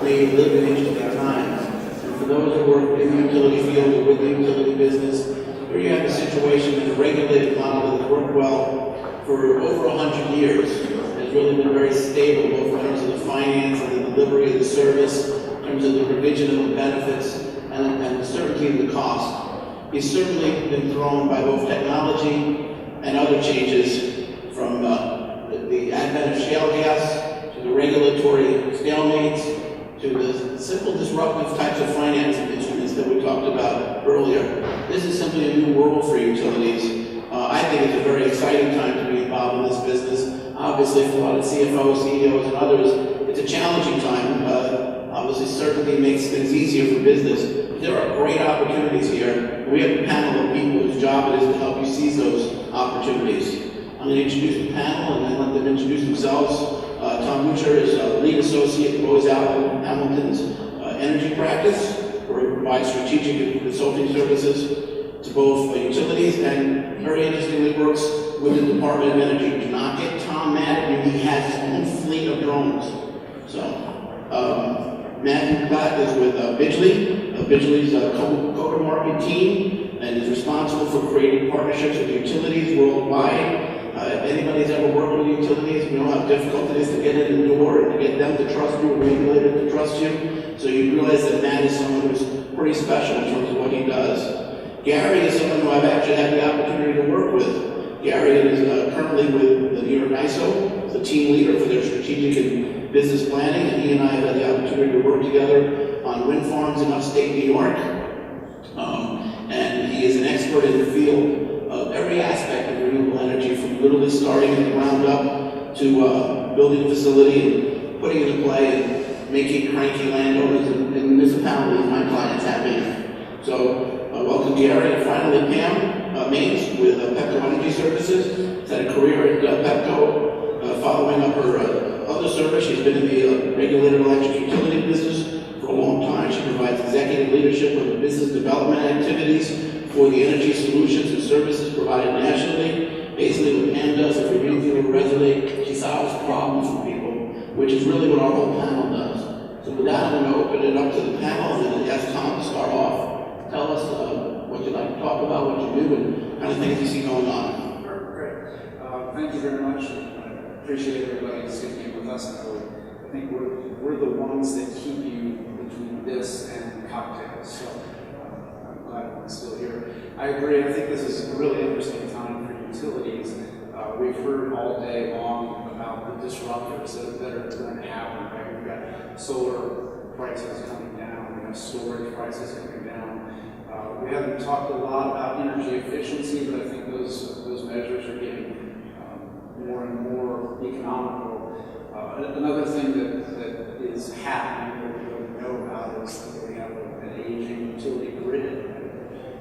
they live in interesting times. And for those who work in the utility field or with the utility business, here you have a situation that a regulated model that's worked well for over 100 years. Has really been very stable, both in terms of the finance and the delivery of the service, in terms of the provision of the benefits, and the certainty of the cost. He's certainly been thrown by both technology and other changes, from the advent of shale gas to the regulatory stalemates to the simple disruptive types of financing instruments that we talked about earlier. This is simply a new world for utilities. I think it's a very exciting time to be involved in this business. Obviously, for a lot of CFOs, CEOs, and others, it's a challenging time. Obviously, certainty makes things easier for business. But there are great opportunities here. We have a panel of people whose job it is to help you seize those opportunities. I'm going to introduce the panel and then let them introduce themselves. Tom Bucher is a lead associate at Booz Hamilton's energy practice, where he provides strategic and consulting services to both utilities, and very interestingly works with the Department of Energy. Do not get Tom mad at me. He has his own fleet of drones. So, Matthew Platt is with Bidgely. Bidgely's go-to-market team, and is responsible for creating partnerships with utilities worldwide. If anybody's ever worked with utilities, you know how difficult it is to get in the door and to get them to trust you, or regulated to trust you. So you realize that Matt is someone who's pretty special in terms of what he does. Gary is someone who I've actually had the opportunity to work with. Gary is currently with the New York ISO, the team leader for their strategic and business planning, and he and I have had the opportunity to work together on wind farms in upstate New York. And he is an expert in the field of every aspect of renewable energy, from literally starting at the ground up to building a facility and putting it in play and making cranky landowners and municipalities, my clients, happy. So welcome, Gary. And finally, Pam Maines with Pepco Energy Services. She's had a career at Pepco, following up her other service. She's been in the regulated electric utility business for a long time. She provides executive leadership of business development activities for the energy solutions and services provided nationally. Basically, what Pam does, if you read through her resume, she solves problems for people, which is really what our whole panel does. So with that, I'm going to open it up to the panel and ask Tom to start off. Tell us what you'd like to talk about, what you do, and kind of things you see going on. Great. Thank you very much. I appreciate everybody sticking with us. I think we're the ones that keep you between this and cocktails. So I'm glad I'm still here. I agree. I think this is a really interesting time for utilities. We've heard all day long about the disruptors that are going to happen. Right? We've got solar prices coming down. We have storage prices coming down. We haven't talked a lot about energy efficiency, but I think those measures are getting more and more economical. Another thing that is happening that we don't know about is that we have an aging utility grid.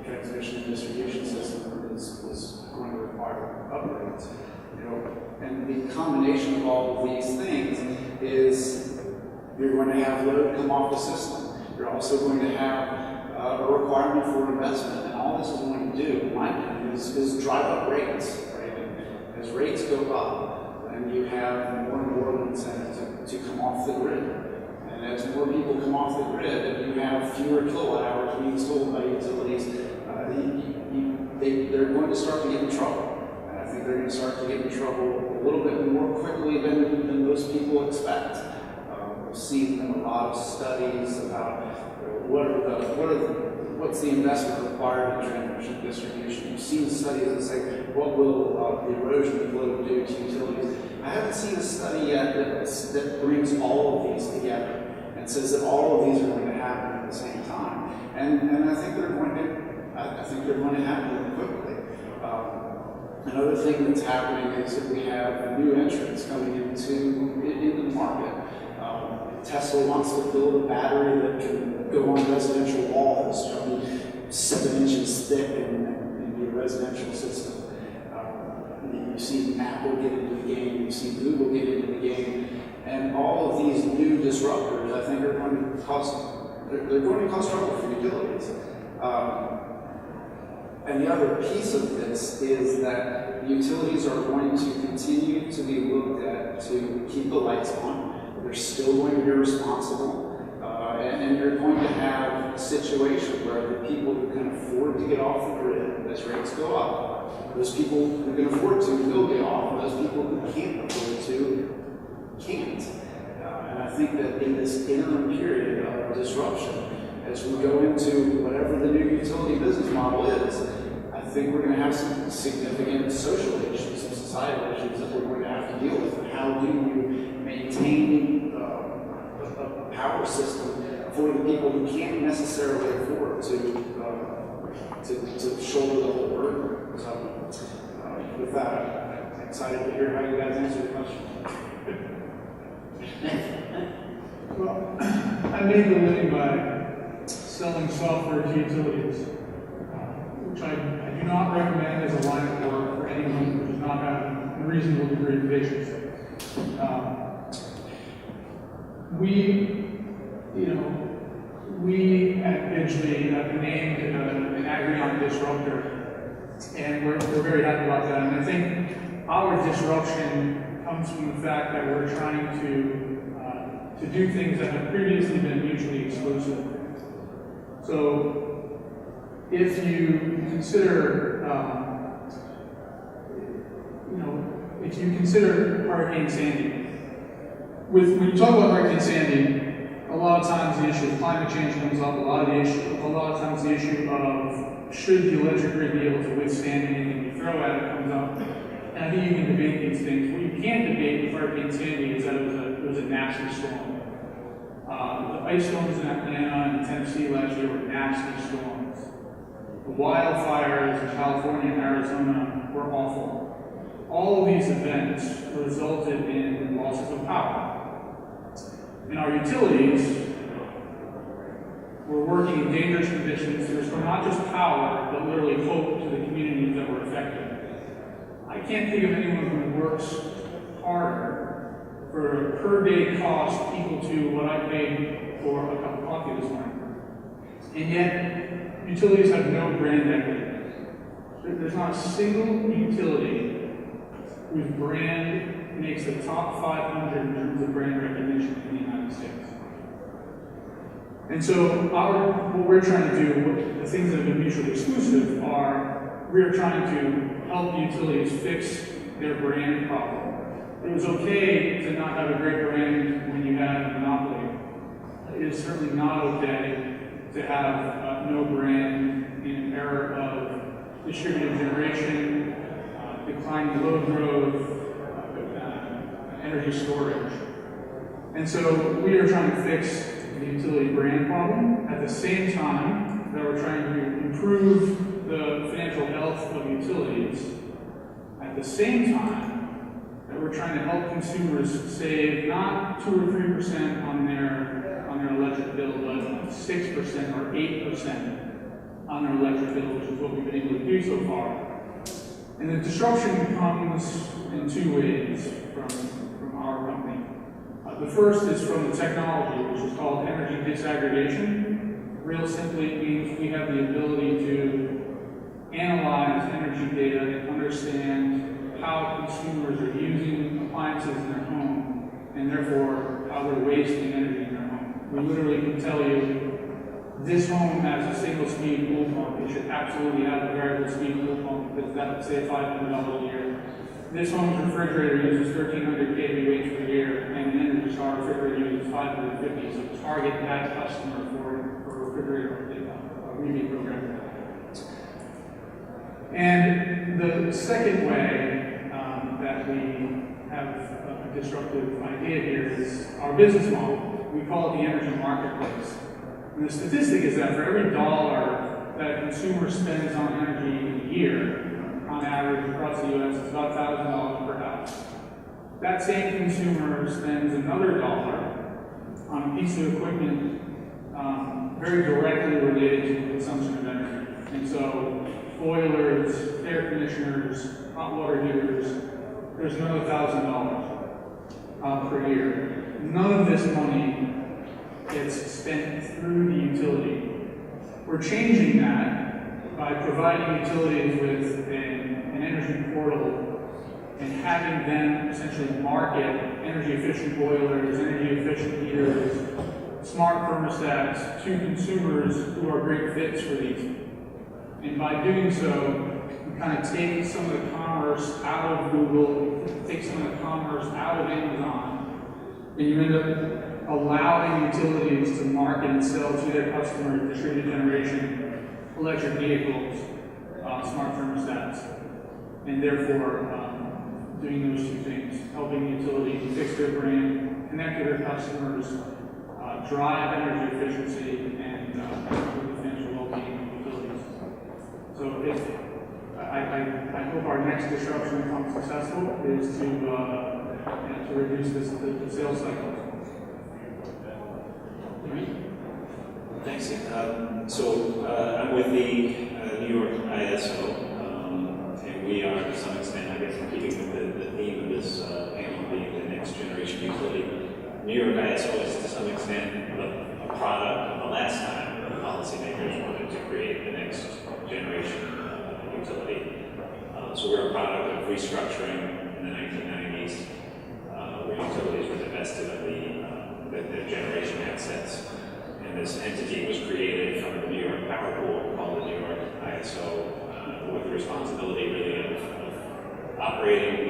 Transmission and distribution system is going to require upgrades. And the combination of all of these things is you're going to have load come off the system. You're also going to have a requirement for investment, and all this is going to do, in my opinion, is drive up rates, right? And as rates go up, then you have more and more incentive to come off the grid. And as more people come off the grid, and you have fewer kilowatt hours being sold by utilities, they're going to start to get in trouble. And I think they're going to start to get in trouble a little bit more quickly than most people expect. We've seen a lot of studies about what's the investment required in transmission distribution. You've seen studies that say, what will the erosion flow do to utilities? I haven't seen a study yet that brings all of these together and says that all of these are going to happen at the same time. And I think they're going to happen quickly. Another thing that's happening is that we have new entrants coming into the market. Tesla wants to build a battery that can go on residential walls, 7 inches thick in the residential system. You see Apple get into the game, you see Google get into the game, and all of these new disruptors, I think, are going to cause trouble for utilities. And the other piece of this is that utilities are going to continue to be looked at to keep the lights on. They're still going to be responsible. And you're going to have a situation where the people who can afford to get off the grid as rates go up, those people who can afford to will get off, and those people who can't afford to can't. And I think that in this interim period of disruption, as we go into whatever the new utility business model is, I think we're going to have some significant social issues and societal issues that we're going to have to deal with. And how do you maintain a power system for the people who can't necessarily afford to shoulder the whole burden? So, with that, I'm excited to hear how you guys answer the question. Well, I made the living by selling software to utilities, which I do not recommend as a line of work for anyone who does not have a reasonable degree of patience. We at Bidgely have named an AGRION disruptor, and we're very happy about that. And I think our disruption comes from the fact that we're trying to do things that have previously been mutually exclusive. So, if you consider, Hurricane Sandy, when you talk about Hurricane Sandy, a lot of times the issue of climate change comes up. A lot of times the issue of should the electric grid be able to withstand anything you throw at it comes up. And I think you can debate these things. What you can't debate with Hurricane Sandy is that it was a nasty storm. The ice storms in Atlanta and Tennessee last year were nasty storms. The wildfires in California and Arizona were awful. All of these events resulted in losses of power. And our utilities were working in dangerous conditions to restore not just power, but literally hope to the communities that were affected. I can't think of anyone who works harder for a per day cost equal to what I paid for a cup of coffee this morning. And yet, utilities have no brand equity. There's not a single utility whose brand makes the top 500 in terms of brand recognition in the United States. And so what we're trying to do, the things that have been mutually exclusive are, we're trying to help utilities fix their brand problem. It was okay to not have a great brand when you had a monopoly. It is certainly not okay to have no brand in an era of distributed generation, declining load growth, energy storage. And so we are trying to fix the utility brand problem at the same time that we're trying to improve the financial health of utilities, at the same time that we're trying to help consumers save not 2 or 3% on their electric bill, but 6% or 8% on their electric bill, which is what we've been able to do so far. And the disruption comes in two ways from our company. The first is from the technology, which is called energy disaggregation. Real simply, it means we have the ability to analyze energy data and understand how consumers are using appliances in their home, and therefore how they're wasting energy in their home. We literally can tell you, this home has a single speed pool pump. It should absolutely have a variable speed pool pump because that would save $500 a year. This home's refrigerator uses 1,300 kWh per year, and an Energy Star refrigerator uses 550. So target that customer for a refrigerator rebate program. And the second way that we have a disruptive idea here is our business model. We call it the energy marketplace. And the statistic is that for every dollar that a consumer spends on energy in a year, on average across the U.S., it's about $1,000 per house. That same consumer spends another dollar on a piece of equipment very directly related to the consumption of energy. And so, boilers, air conditioners, hot water heaters, there's another $1,000 per year. None of this money gets spent through the utility. We're changing that by providing utilities with an energy portal and having them essentially market energy efficient boilers, energy efficient heaters, smart thermostats to consumers who are great fits for these. And by doing so, you kind of take some of the commerce out of Google, take some of the commerce out of Amazon, and you end up allowing utilities to market and sell to their customers distributed generation, electric vehicles, smart thermostats, and therefore doing those two things, helping the utility fix their brand, connect to their customers, drive energy efficiency, and improve the financial well-being of utilities. So I hope our next disruption becomes successful is to reduce the sales cycle. Thanks. I'm with the New York ISO, and we are to some extent, I guess, in keeping with the theme of this panel being the next generation utility. New York ISO is to some extent a product of the last time the policymakers wanted to create the next generation utility. So we're a product of restructuring in the 1990s, where utilities were divested of the generation assets. And this entity was created from the New York Power Pool called the New York ISO, with the responsibility really of operating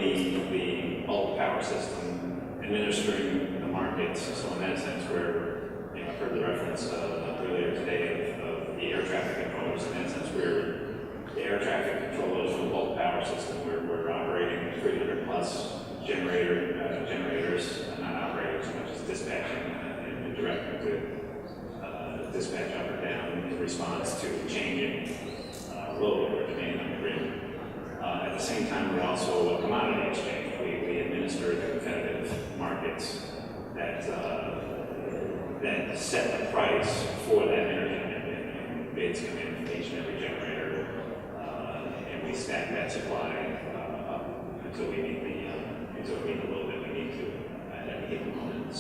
the bulk power system, administering the markets. So in that sense, I've heard the reference earlier today of the air traffic controllers. In that sense, we're the air traffic controllers for the bulk power system. We're operating 300 plus generators, not operating so much as dispatching and directing to dispatch up or down in response to changing load or demand on the grid. At the same time, we're also a commodity exchange. We administer the competitive markets that set the price for that energy, and bids come in from each and every generator, and we stack that supply up until we meet the load that we need to at any given moment.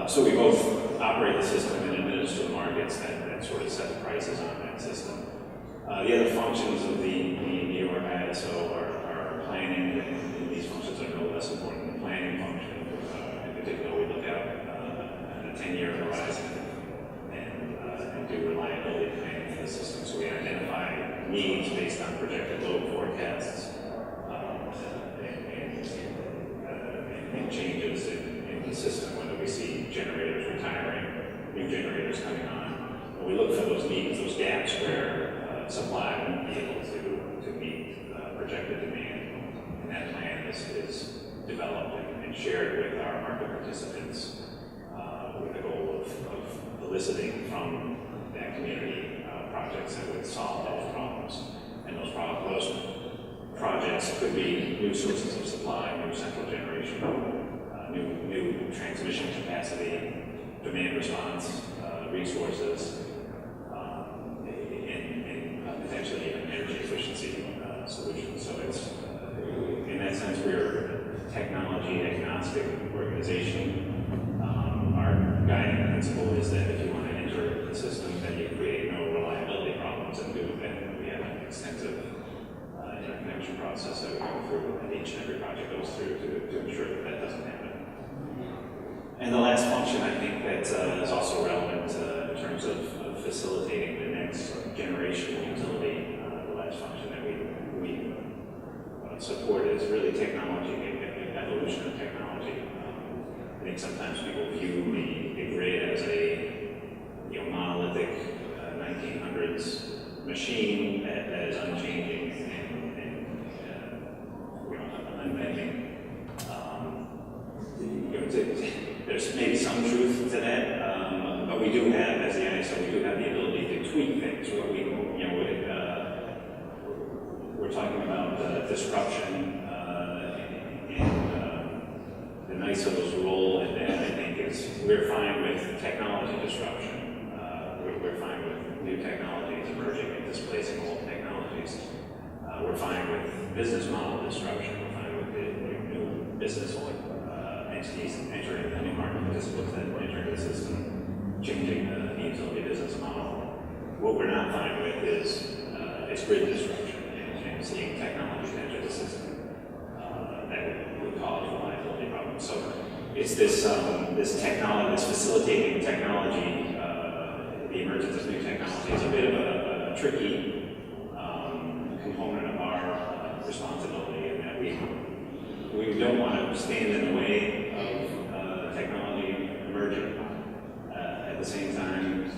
So we both operate the system and administer the markets that sort of set the prices on that system. The other functions of the New York ISO are planning, and these functions are no less important than the planning function. In particular, we look out at a 10-year horizon and do reliability planning for the system. So we identify needs based on projected load forecasts and changes in the system, whether we see generators retiring, new generators coming on. And we look for those needs, those gaps where supply won't be able to meet projected demand. And that plan is developed and shared with our market participants with the goal of eliciting from that community projects that would solve those problems. And those projects could be new sources of supply, new central generation, new transmission capacity, demand response, resources, and potentially even energy efficiency solutions. So it's, in that sense, we're a technology agnostic organization. Our guiding principle is that if you want to enter the system, then you create no reliability problems and do that. We have an extensive interconnection process that we go through, and each and every project goes through to ensure that that doesn't happen. And the last function, I think, that is also relevant in terms of facilitating the next generation utility, the last function that we support is really technology, evolution of technology. I think sometimes people view the grid as a monolithic 1900s machine that is unchanging and unbending. There's maybe some truth to that, but we do have, as the ISO, we do have the ability to tweak things. We're talking about disruption, and the ISO's role in that, I think, is we're fine with technology disruption. We're fine with new technologies emerging and displacing old technologies. We're fine with business model disruption. We're fine with the new business entities entering the new market participants that enter the system, changing the utility business model. What we're not fine with is grid disruption and seeing technologies enter the system that would cause reliability problems. So it's this this technology, this facilitating technology, the emergence of new technology is a bit of a tricky component of our responsibility, in that we don't want to stand in the way of technology emerging. At the same time,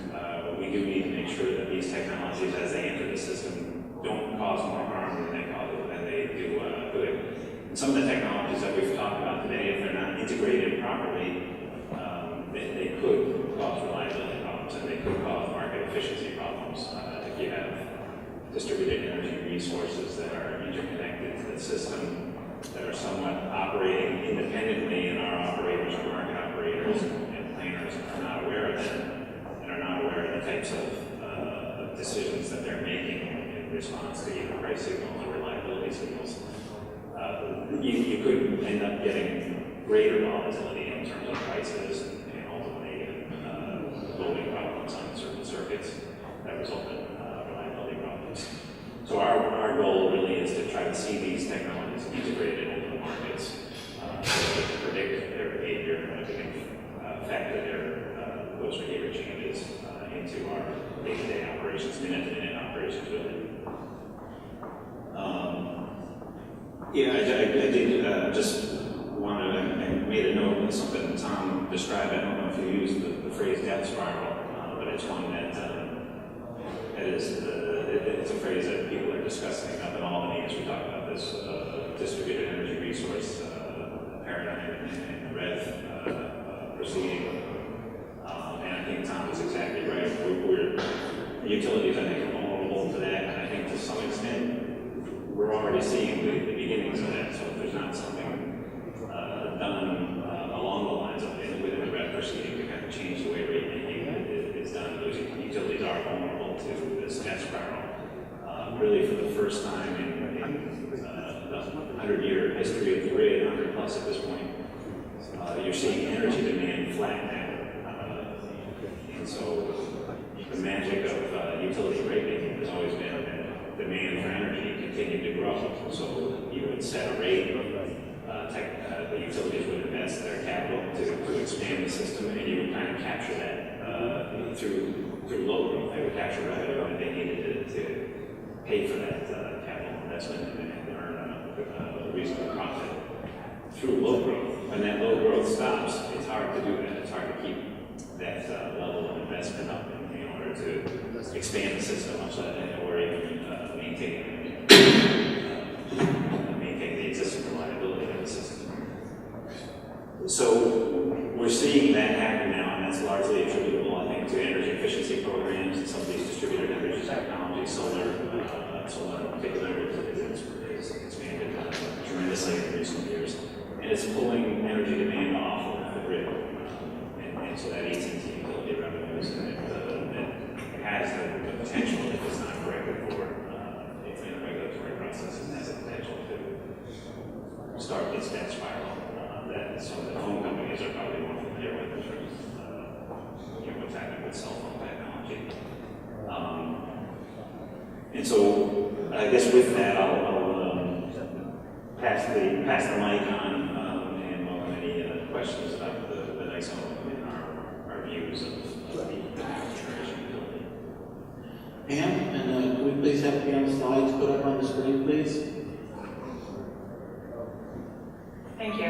we do need to make sure that these technologies, as they enter the system, don't cause more harm than they do good. And some of the technologies that we've talked about today, if they're not integrated properly, they could cause reliability problems, and they could cause market efficiency problems. If you have distributed energy resources that are interconnected to the system, that are somewhat operating independently, and our operators, our market operators and planners are not aware of them, and are not aware of the types of decisions that they're making in response to either price signals or reliability signals. You could end up getting greater volatility in terms of prices, and ultimately loading problems on certain circuits that result in reliability problems. So our goal really is to try to see these technologies integrated into the markets, so we can predict their behavior, and we can factor those behavior changes into our day-to-day operations, minute-to-minute operations, really. Yeah, I did just want to, I made a note of something that Tom described. I don't know if you used the phrase death spiral, but it's one that it's a phrase that people are discussing up in Albany as we talk about this distributed energy resource paradigm and the REV proceeding. And I think Tom is exactly right. The utilities, I think, are vulnerable to that, and I think to some extent, we're already seeing the beginnings of that. So if there's not something done along the lines of within the REV proceeding to kind of change the way rate making is done, those utilities are vulnerable to this death spiral. Really, for the first time in the 100-year history of the grid, 100 plus at this point, you're seeing energy demand flatten out. And so the magic of utility rate making has always been that demand for energy continued to grow. So you would set a rate, the utilities would invest their capital to expand the system, and you would kind of capture that through load growth. They would capture revenue, and they needed to pay for that capital investment and earn a reasonable profit through load growth. When that load growth stops, it's hard to do that. It's hard to keep that level of investment up in order to expand the system, or even maintain the existing reliability of the system. So we're seeing that happen now, and that's largely attributable, I think, to energy efficiency programs and some of these distributed energy technologies. Solar in particular is expanded tremendously in recent years, and it's pulling energy demand off of the grid, and so that eats into utility revenues, and it has the potential, if it's not corrected for in a regulatory process, it has the potential to start this death spiral that some of the phone companies are probably more familiar with in terms of what's happening with cell phone technology. And so I guess with that, I'll pass the mic on and welcome any questions about the NICE and our views of the generation utility. Pam, and could we please have Pam's slides put up on the screen, please? Thank you.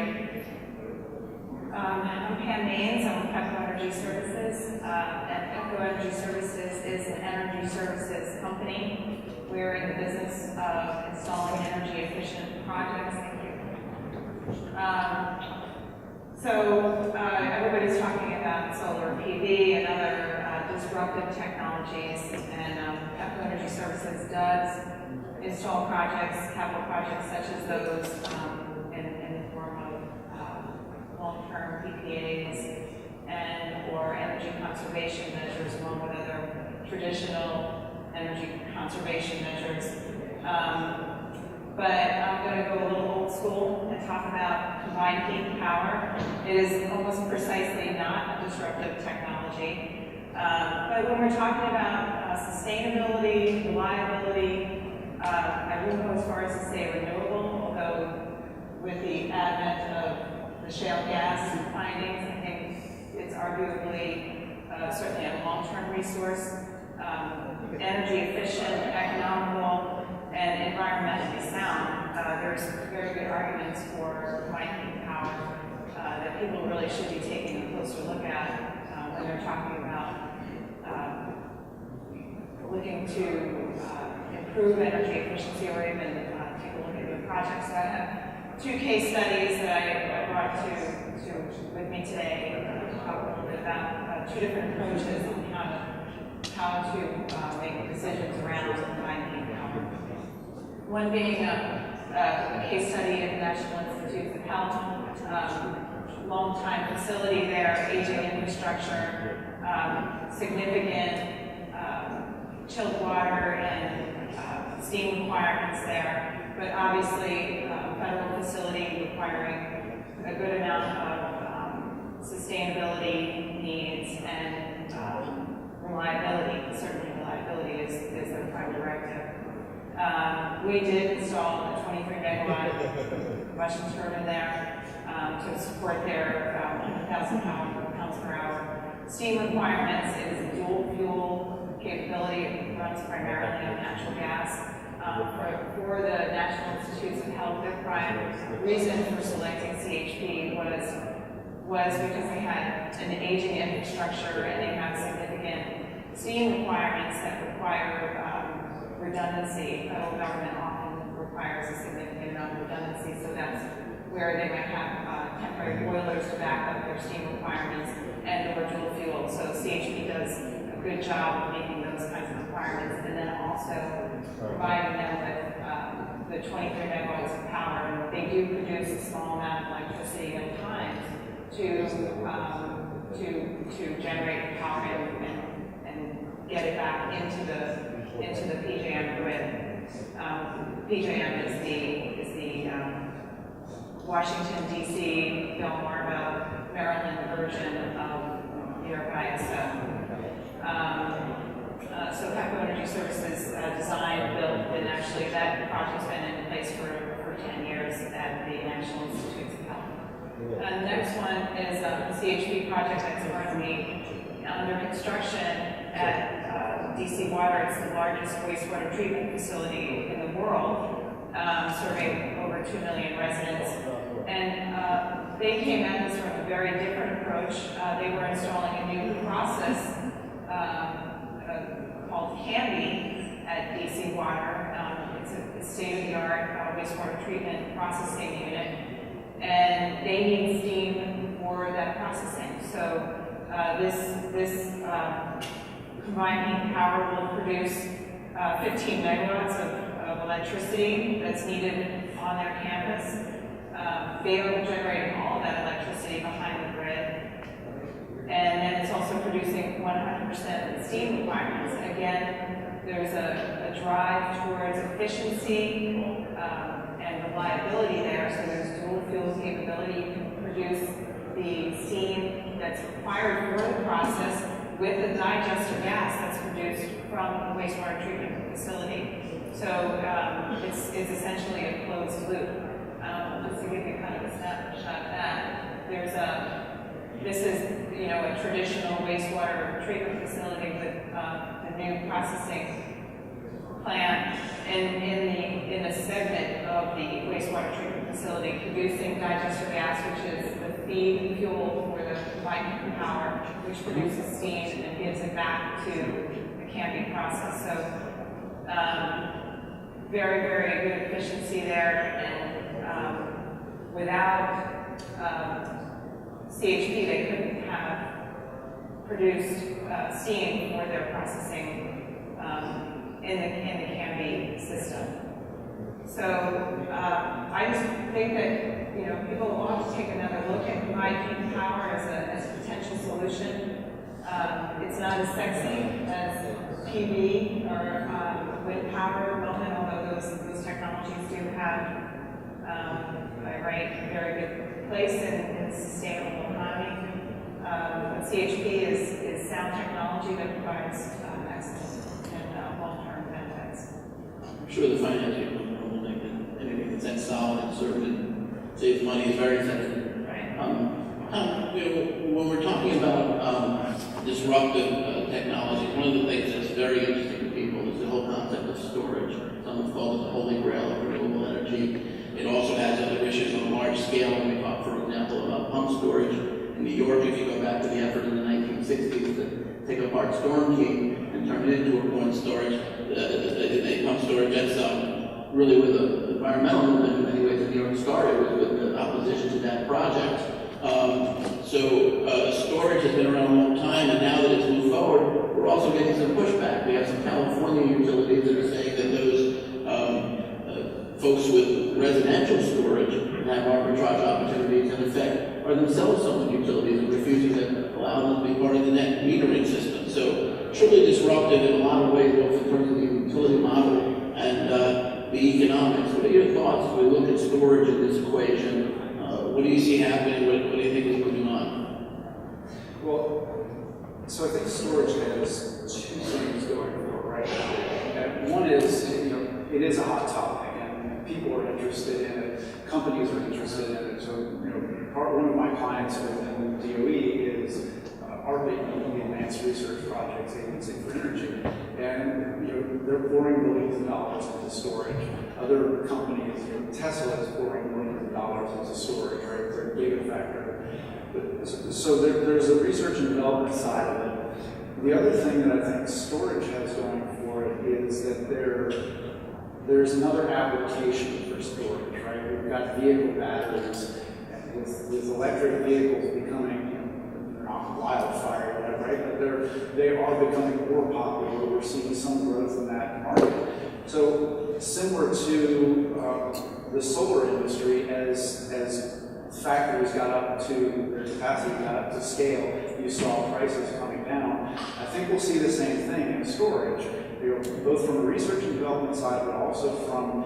I'm Pam Maines. I'm with Pepco Energy Services. And Pepco Energy Services is an energy services company. We're in the business of installing energy efficient projects. Thank you. So everybody's talking about solar PV and other disruptive technologies, and Pepco Energy Services does install projects, capital projects such as those in the form of long-term PPAs and or energy conservation measures, along with other traditional energy conservation measures. But I'm going to go a little old school and talk about combined heat and power. It is almost precisely not a disruptive technology. But when we're talking about sustainability, reliability, I wouldn't go as far as to say renewable, although with the advent of the shale gas findings. I think it's arguably certainly a long-term resource, energy efficient, economical, and environmentally sound. There's very good arguments for combined heat power that people really should be taking a closer look at when they're talking about looking to improve energy efficiency or even take a look at new projects. So I have two case studies that I brought with me today to talk a little bit about two different approaches on how to make decisions around combined heat power. One being a case study at the National Institutes of Health, long-time facility there, aging infrastructure, significant chilled water and steam requirements there, but obviously federal facility requiring a good amount of sustainability needs and reliability. Certainly reliability is their prime directive. We did install a 23 megawatt combustion turbine there to support their 1,000 pounds per hour. Steam requirements is dual fuel capability. It runs primarily on natural gas. For the National Institutes of Health, their prime reason for selecting CHP was because they had an aging infrastructure and they have significant steam requirements that require redundancy. Federal government often requires a significant amount of redundancy, so that's where they might have temporary boilers to back up their steam requirements and or dual fuel. So CHP does a good job of meeting those kinds of requirements, and then also providing them with the 23 megawatts of power. They do produce a small amount of electricity at times to generate power and get it back into the PJM grid. PJM is the Washington, D.C., Delmarva, Maryland version of New York ISO. So Pepco Energy Services designed, built, and actually that project's been in place for 10 years at the National Institutes of Health. The next one is a CHP project that's currently under construction at DC Water. It's the largest wastewater treatment facility in the world, serving over 2 million residents. And they came at this from a very different approach. They were installing a new process called Candy at DC Water. It's a state-of-the-art wastewater treatment processing unit, and they need steam for that processing. So this combined heat power will produce 15 megawatts of electricity that's needed on their campus. They are generating all that electricity behind the grid. And then it's also producing 100% of the steam requirements. Again, there's a drive towards efficiency and reliability there. So there's dual fuel capability. You can produce the steam that's required for the process with the digester gas that's produced from the wastewater treatment facility. So it's essentially a closed loop. Just to give you kind of a snapshot of that, this is a traditional wastewater treatment facility with the new processing plant in a segment of the wastewater treatment facility producing digester gas, which is the feed fuel for the combined heat power, which produces steam and gives it back to the Canby process. So very, very good efficiency there, and without CHP, they couldn't have produced steam for their processing in the Canby system. So I just think that people ought to take another look at combined heat power as a potential solution. It's not as sexy as PV or wind power at the moment, although those technologies do have a very good place in the sustainable economy. But CHP is sound technology that provides excellent and long-term benefits. I'm sure the financial people will think that anything that's that solid and certain saves money is very sensitive. Right. When we're talking about disruptive technologies, one of the things that's very interesting to people is the whole concept of storage. Some have called it the holy grail of renewable energy. It also has other issues on a large scale. When we talk, for example, about pump storage in New York, if you go back to the effort in the 1960s to take apart Storm King and turn it into a point storage, a pump storage, that's really where the environmental movement in many ways in New York started, was with the opposition to that project. Storage has been around a long time, and now that it's moved forward, we're also getting some pushback. We have some California utilities that are saying that those folks with residential storage have arbitrage opportunities, and in fact are themselves some of the utilities and refusing to allow them to be part of the net metering system. So truly disruptive in a lot of ways, both in terms of the utility model and the economics. What are your thoughts as we look at storage in this equation? What do you see happening? What do you think is moving on? Well, so I think storage has two things going for it right now. And one is, it is a hot topic, and people are interested in it. Companies are interested in it. So, one of my clients within DOE is ARPA, the Advanced Research Projects Agency for Energy, and they're pouring billions of dollars into storage. Other companies, Tesla is pouring millions of dollars into storage, right? They're gigafactory. So there's a research and development side of it. The other thing that I think storage has going for it is that there's another application for storage, right? We've got vehicle batteries, and with electric vehicles becoming wildfire, right? But they are becoming more popular. We're seeing some growth in that market. So similar to the solar industry, as factories got up to their capacity, got up to scale, you saw prices coming down. I think we'll see the same thing in storage. Both from a research and development side, but also from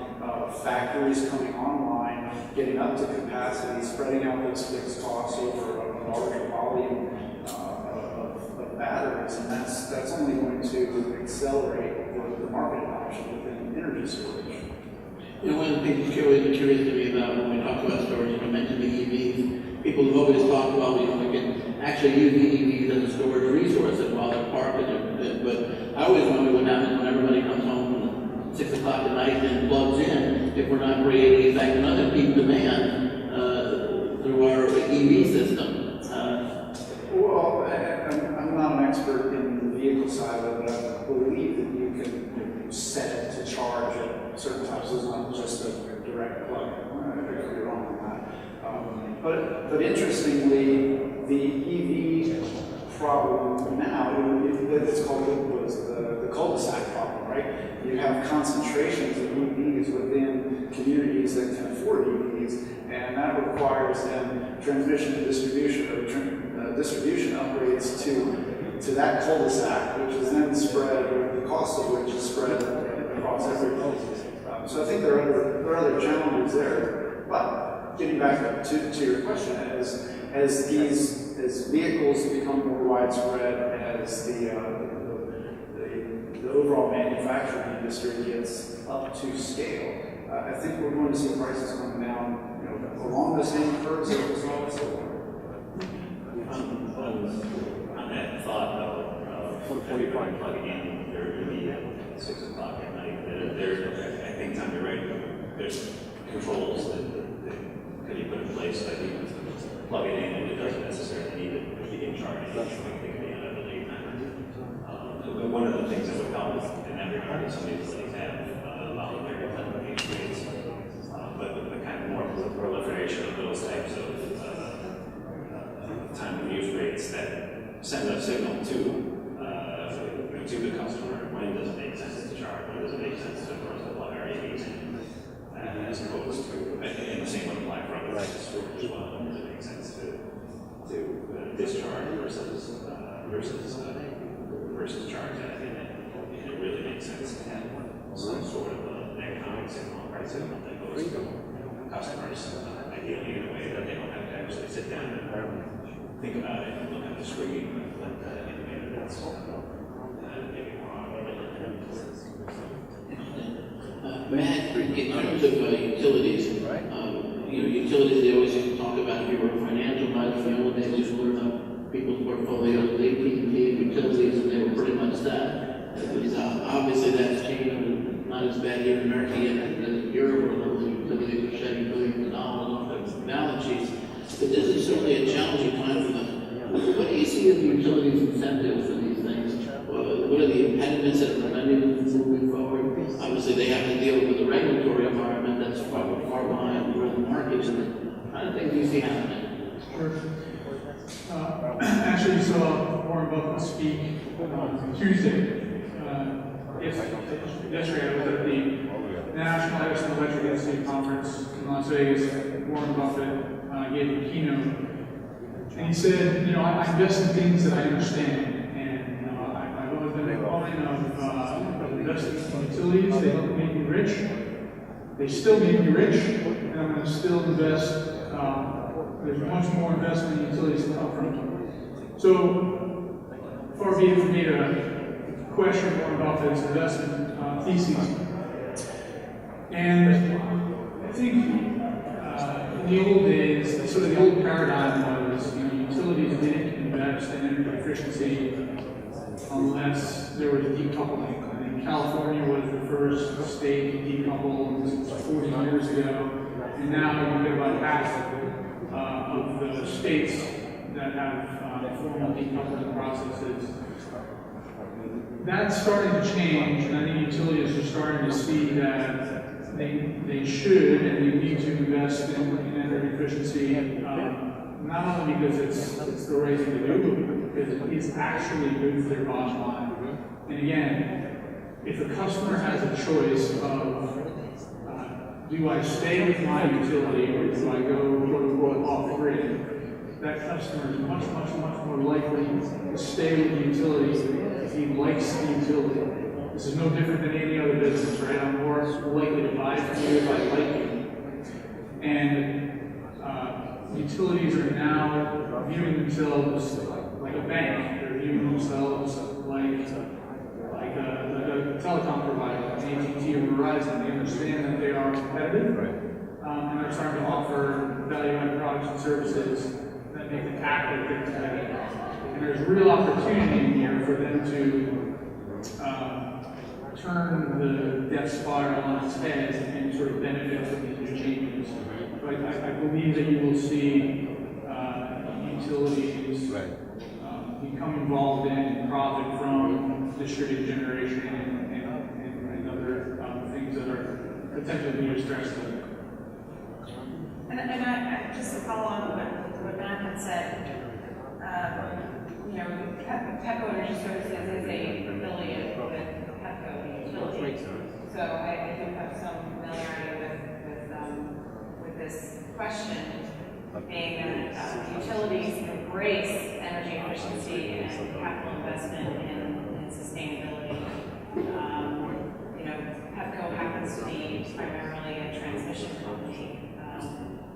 factories coming online, getting up to capacity, spreading out those fixed costs over a larger volume of batteries, and that's only going to accelerate the market adoption within energy storage. One of the things that's curious to me about when we talk about storage, you mentioned the EVs. People have always talked about, we can actually use the EVs as a storage resource while they're parked. But I always wonder what happens when everybody comes home from 6 o'clock at night and plugs in, if we're not creating, in fact, another peak demand through our EV system. Well, I'm not an expert in the vehicle side of it, but I believe that you can set it to charge at certain times. So it's not just a direct plug. I could be wrong on that. But interestingly, the EV problem now, it's called the cul-de-sac problem, right? You have concentrations of EVs within communities that can afford EVs, and that requires then transmission and distribution, or distribution upgrades to that cul-de-sac, which is then spread, or the cost of which is spread across every place. So I think there are other challenges there. But getting back to your question, as vehicles become more widespread, as the overall manufacturing industry gets up to scale, I think we're going to see prices coming down, along the same curves that we saw with solar. On that thought, though, everybody plugging in their EV at 6 o'clock at night, I think Tom, you're right. There's controls that can be put in place that you plug it in, and it doesn't necessarily need to be in charge. It can be out of the daytime. One of the things that would help in that regard is some utilities have voluntary pledge rates, but the kind of more proliferation of those types of time of use rates that send a signal to the customer. When does it make sense to charge? When does it make sense to plug our EVs in? As opposed to, and the same would apply for other types of storage as well. When does it make sense to discharge versus charge that? And it really makes sense to have some sort of economic signal, price signal that goes to customers, ideally in a way that they don't have to actually sit down and think about it and look at the screen, but in a way that's maybe more Matt, in terms of utilities, utilities, they always used to talk about if you were a financial advisor, in the old days, you used to learn about people's portfolios, AT&T, utilities, and they were pretty much that. Obviously that's changed, and not as bad here in America yet as in Europe, where those utilities are shedding billions of dollars off their balance sheets. But this is certainly a challenging time for them. What do you see as the utilities' incentives for these things? What are the impediments that are preventing them from moving forward? Obviously, they have to deal with the regulatory environment that's far behind where the market is. What kind of things do you see happening? Sure. Actually, you saw Warren Buffett speak on Tuesday. Yesterday, I was at the National Edison Electric Institute Conference in Las Vegas. Warren Buffett gave a keynote. And he said, I invest in things that I understand. And, I've always been a proponent of investing in utilities. They don't make me rich. They still make me rich. And I'm going to still invest. There's much more investment in utilities to come from. So, far be it for me to question Warren Buffett's investment theses. And I think in the old days, sort of the old paradigm was, utilities didn't invest in energy efficiency unless there was decoupling. I think California was the first state to decouple. This was 40 years ago. And now you've got about half of the states that have formal decoupling processes. That's starting to change, and I think utilities are starting to see that they should and they need to invest in energy efficiency, not only because it's the right thing to do, but because it's actually good for their bottom line. And again, if a customer has a choice of do I stay with my utility or do I go quote unquote off grid, that customer is much more likely to stay with the utility if he likes the utility. This is no different than any other business, right? I'm more likely to buy from you if I like you. And utilities are now viewing themselves like a bank. They're viewing themselves like a telecom provider, like AT&T or Verizon. They understand that they are competitive, and they're starting to offer value-added products and services that make them act like they're competitive. And there's real opportunity in here for them to turn the death spiral on its head and sort of benefit from these new changes. But I believe that you will see utilities become involved in and profit from distributed generation and other things that are potentially being stressed. And I just to follow on what Matt had said, Pepco Energy Services is a affiliate with Pepco Utility. So I do have some familiarity with this question, being that utilities embrace energy efficiency and capital investment in sustainability. Pepco happens to be primarily a transmission company.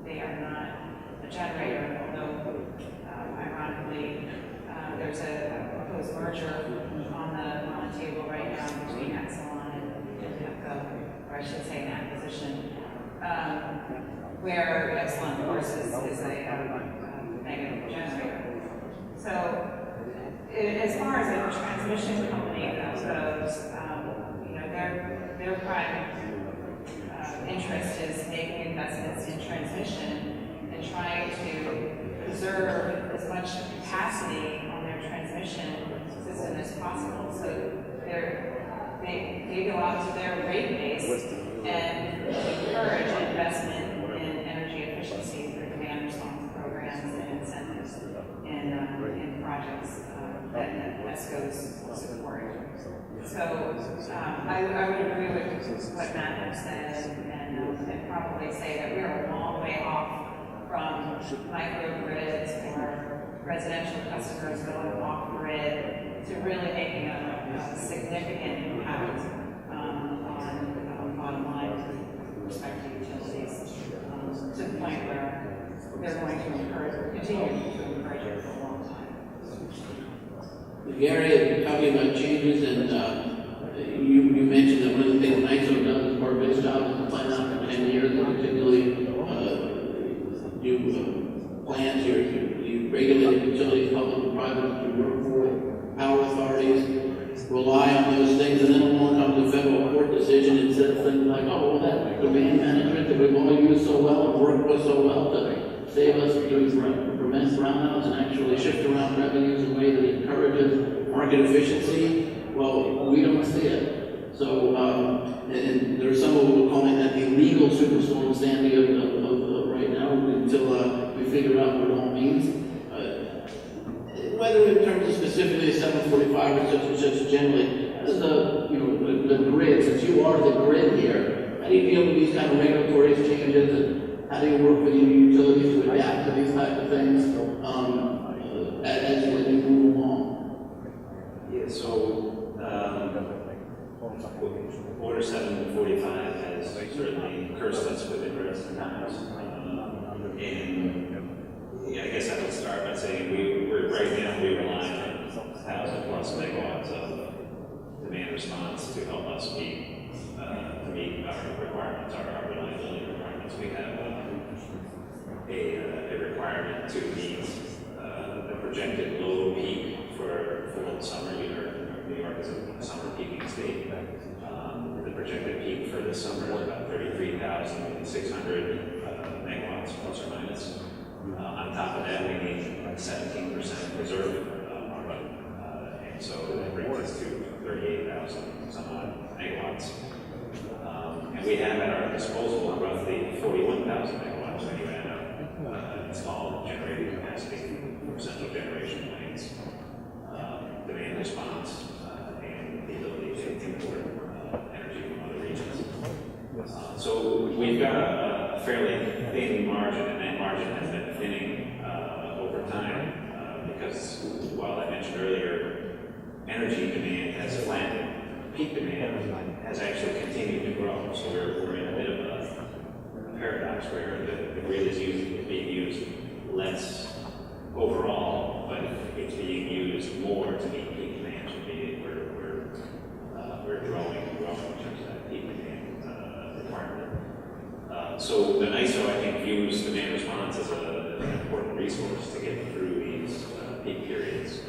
They are not a generator, although ironically there's a proposed merger on the table right now between Exelon and Pepco, or I should say an acquisition, where Exelon, of course, is a mega generator. So, as far as a transmission company goes, their prime interest is making investments in transmission and trying to preserve as much capacity on their transmission system as possible. So they go out to their rate base and encourage investment in energy efficiency through demand response programs and incentives in projects that ESCOs support. So I would agree with what Matt has said and probably say that we are a long way off from microgrids or residential customers going off grid to really making a significant impact on bottom line with respect to utilities to the point where they're going to continue to encourage it for a long time. Gary, you're talking about changes, and you mentioned that one of the things NISO does as part of its job is to plan out for 10 years, and particularly plans, your regulated utilities, public and private, you work for, power authorities, rely on those things, and then along comes a federal court decision and says things like, oh, well, that demand management that we've all used so well and worked with so well to save us from doing prevent brownouts and actually shift around revenues in a way that encourages market efficiency. Well, we don't see it. So, and there's some who are calling that the legal superstorm Sandy of right now until we figure out what it all means. Whether in terms of specifically 745 or such generally, as the grid, since you are the grid here, how do you deal with these kind of regulatory changes, and how do you work with your utilities to adapt to these types of things as you move along? Yeah, so Order 745 has certainly cursed us with interesting times. And I guess I would start by saying we're right now we rely on 1,000+ megawatts of demand response to help us meet our requirements, our reliability requirements. We have a requirement to meet the projected load peak for the summer. New York is a summer peaking state. The projected peak for this summer is about 33,600 megawatts plus or minus. On top of that, we need 17% reserve margin, and so that brings us to 38,000 some odd megawatts. And we have at our disposal roughly 41,000 megawatts when you add up installed generating capacity for central generation plants, demand response, and the ability to import energy from other regions. So we've got a fairly thin margin, and that margin has been thinning over time because, while I mentioned earlier, energy demand has flattened, peak demand has actually continued to grow. So we're in a bit of a paradox where the grid is being used less overall, but it's being used more to meet peak demand. We're growing in terms of that peak demand requirement. So the NISO, I think, views demand response as an important resource to get through these peak periods.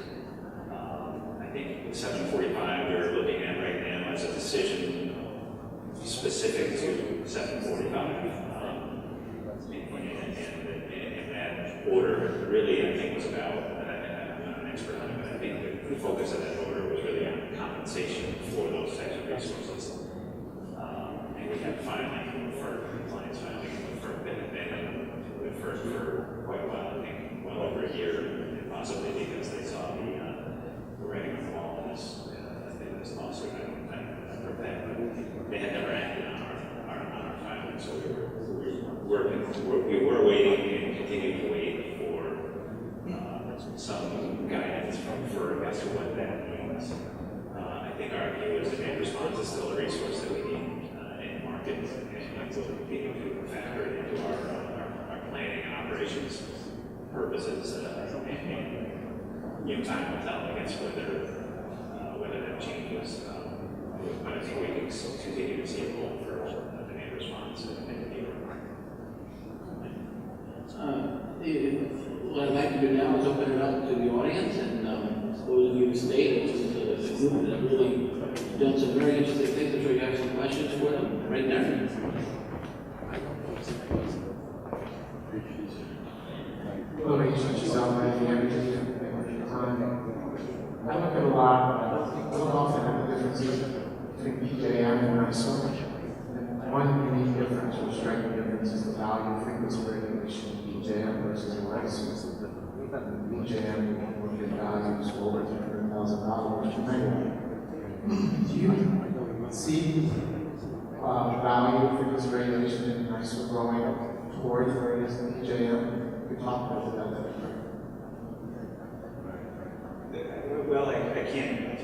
I think 745 we're looking at right now as a decision specific to 745. And that order really, I think, was about, I'm not an expert on it, but I think the focus of that order was really on compensation for those types of resources. And we have filing for compliance filing for been for quite a while, I think, well over a year, and possibly because they saw the writing on the wall in this lawsuit. I heard that, but they had never acted on our filing, so we were waiting and continue to wait for some guidance from FERC as to what that means. I think our view is demand response is still a resource that we need in the market, and will continue to factor it into our planning and operations purposes. And time will tell, I guess, whether that changes. But I think we can continue to see a role for demand response in the future. What I'd like to do now is open it up to the audience, and those of you who stayed, this is a group that really done some very interesting things. I'm sure you have some questions for them right there. Hello, I look at a lot, look often at the differences between PJM and NISO. One unique difference or striking difference is the value frequency regulation in PJM versus NISO. PJM will get values over $200,000 per megawatt. Do you see value frequency regulation in NISO growing towards where it is in PJM? We talked about that. Well, I can't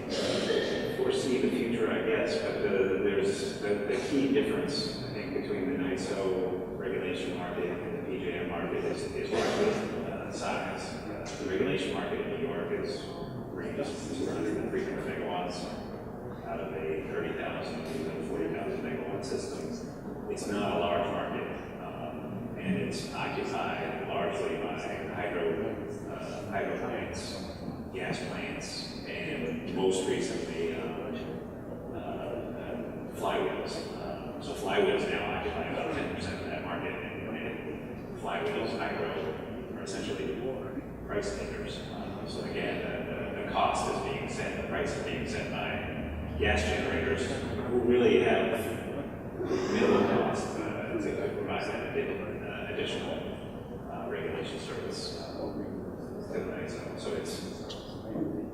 foresee the future, I guess, but there's the key difference, I think, between the NISO regulation market and the PJM market is market size. The regulation market in New York ranges 200 to 300 megawatts out of a 30,000 to 40,000 megawatt system. It's not a large market, and it's occupied largely by hydro plants, gas plants, and most recently flywheels. So flywheels now occupy about 10% of that market, and flywheels, hydro, are essentially price takers. So again, the cost is being set, the price is being set by gas generators who really have minimal cost to provide that additional regulation service to the ISO. So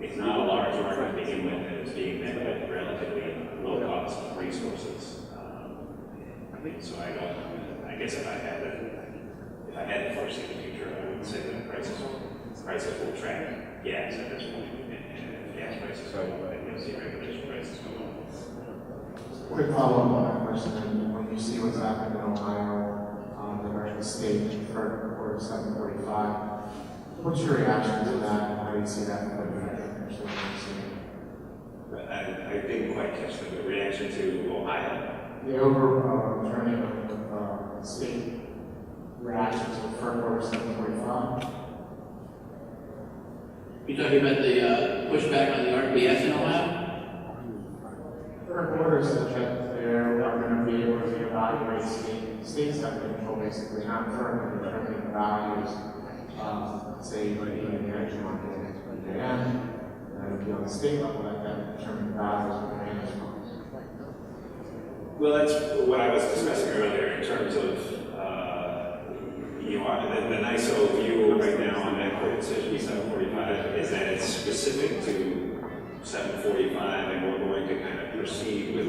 it's not a large market to begin with, and it's being met with relatively low cost resources. So I guess if I had to foresee the future, I would say that prices will track gas at this point, and if gas prices go up, and you'll see regulation prices go up. Quick follow-up on that question, and when you see what's happened in Ohio, the state for Order 745, what's your reaction to that, and how do you see that affecting I didn't quite catch the reaction to Ohio. the overturning of state reaction to the FERC Order 745? You talking about the pushback on the RPS in Ohio? FERC Order said that they are going to be able to evaluate states have control, basically, not FERC, determining the values, say, being in the energy market and PJM, and it would be on the state level that determine the values of the management. Well, that's what I was discussing earlier in terms of the NISO view right now on that court decision 745 is that it's specific to 745, and we're going to kind of proceed with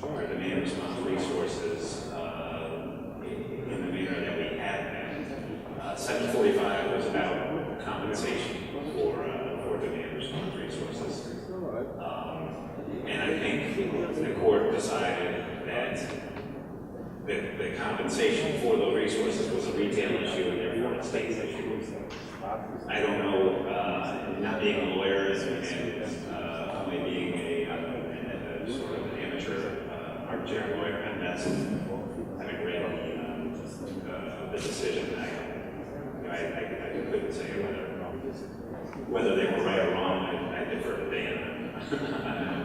our demand response resources in the manner that we have been. 745 was about compensation for demand response resources. And I think the court decided that the compensation for those resources was a retail issue and therefore a state's issue. I don't know, not being a lawyer and only being a sort of an amateur armchair lawyer at best, having read the decision, I couldn't say whether they were right or wrong. I defer to Dan.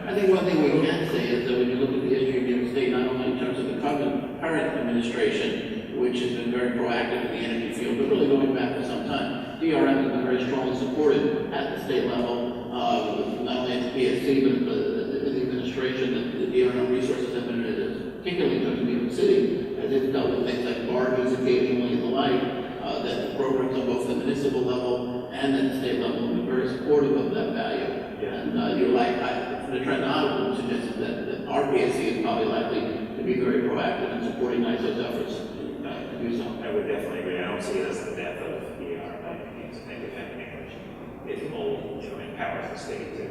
I think one thing we can say is that when you look at the history of New York State, not only in terms of the current administration, which has been very proactive in the energy field, but really going back for some time, DRM has been very strongly supported at the state level, not only at the PSC, but the administration, the DRM resources have been, particularly in terms of New York City, as it's dealt with things like barges occasionally and the like, that the programs on both the municipal level and at the state level have been very supportive of that value. And you're like, the trend I would suggest that our PSC is probably likely to be very proactive in supporting NISO's efforts to do so. I would definitely agree. I don't see it as the death of ER by any means. I think if anything, it will empower the state to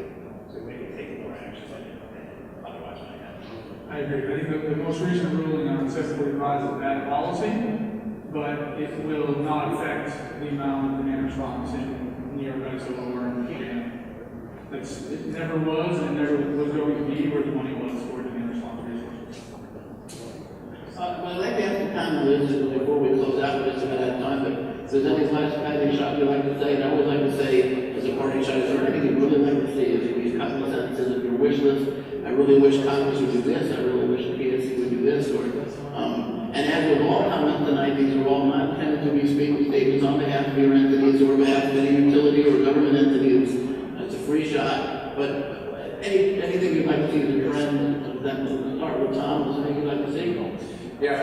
maybe take more action than otherwise might have. I agree. I think the most recent ruling on 745 is a bad policy, but it will not affect the amount of demand response in New York, ISO, or in PJM. It never was and never was going to be where the money was for demand response resources. But I'd like to ask the panelists before we close out with this at time, but if there's any last parting shot you'd like to say, and I would like to say, as a parting shot, is there anything you'd really like to see as these couple of sentences of your wish list? I really wish Congress would do this, I really wish the PSC would do this, or, and as with all comments tonight, these are all not intended to be speaking statements on behalf of your entities or on behalf of any utility or government entities. It's a free shot, but anything you'd like to see as a trend, that will start with Tom, is there anything you'd like to see? Yeah,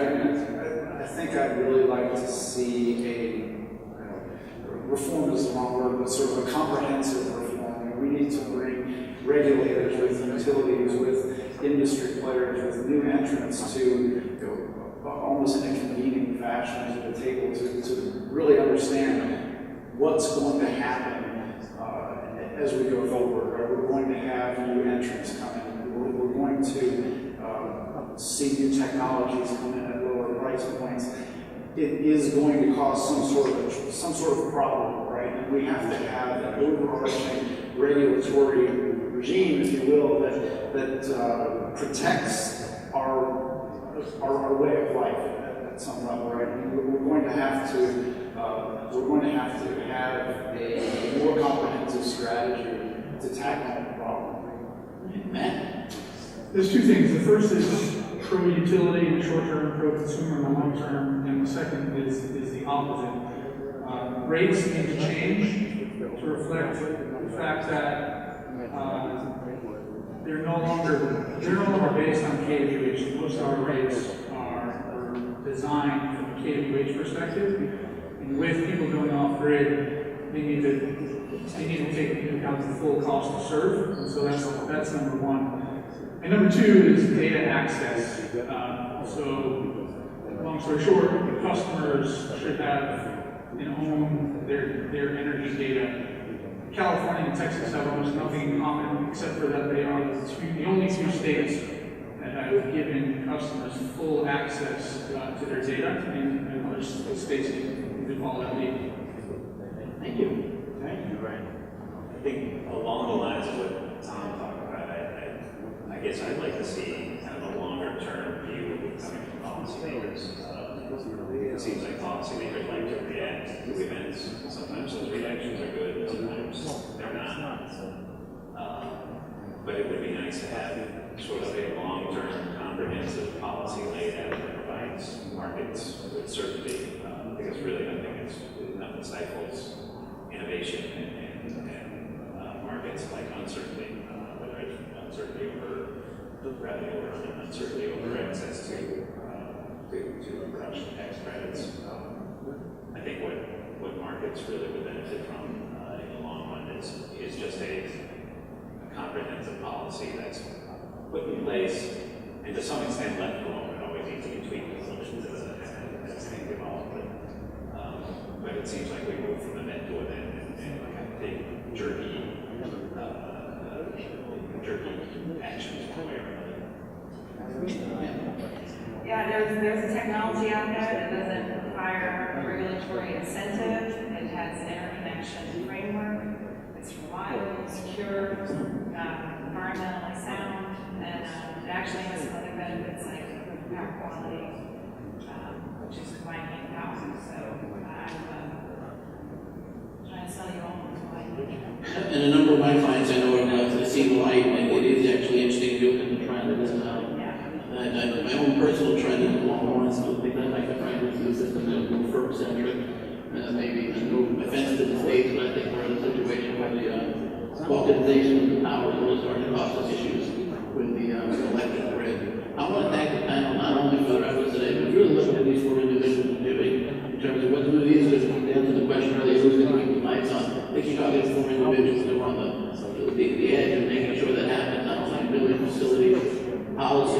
I think I'd really like to see reform is the wrong word, but sort of a comprehensive reform. We need to bring regulators with utilities, with industry players, with new entrants to almost in a convening fashion to the table to really understand what's going to happen as we go forward. We're going to have new entrants coming. We're going to see new technologies come in at lower price points. It is going to cause some sort of problem, right? And we have to have an overarching regulatory regime, if you will, that protects our way of life. at some level, right? We're going to have to have a more comprehensive strategy to tackle the problem. Matt? There's two things. The first is pro-utility in the short term, pro-consumer in the long term, and the second is the opposite. Rates need to change to reflect the fact that they're no longer based on kWh. Most of our rates are designed from a kWh perspective, and with people going off grid, they need to take into account the full cost to serve. And so that's number one. And number two is data access. So, long story short, the customers should have and own their energy data. California and Texas have almost nothing in common except for that they are the only two states that have given customers full access to their data, and other states can follow that lead. Thank you. Right. I think along the lines of what Tom talked about, I guess I'd like to see kind of a longer term view coming from policymakers. It seems like policymakers like to react to events. Sometimes those reactions are good, sometimes they're not. But it would be nice to have sort of a long-term comprehensive policy laid out that provides markets with certainty, because really nothing stifles innovation and markets like uncertainty, whether it's uncertainty over revenue or uncertainty over access to production tax credits. I think what markets really would benefit from in the long run is just a comprehensive policy that's put in place and to some extent left alone. It always needs to be tweaked a little bit as things evolve. But it seems like we move from event to event and kind of take jerky actions one way or another. Yeah, there's a technology out there that doesn't require regulatory incentive. It has an interconnection framework. It's reliable, secure, environmentally sound, and it actually has some other benefits like improved power quality, which is combined heat and power. So I'm trying to sell you all on why. And a number of my clients I know are about to see the light, and it is actually interesting to look at the trend. It is my own personal trend is along the lines of things I like to try to do the system that is more FERC-centric. Maybe no offense to the states, but I think we're in a situation where the balkanization of the power is really starting to cause us issues with the electric grid. I want to thank the panel not only for their efforts today, but really looking at these four individuals are doing in terms of what do these is going to answer the question earlier, who's going to keep the lights on. Thinking about these four individuals that are on the edge and making sure that happens, not only building facilities, policy,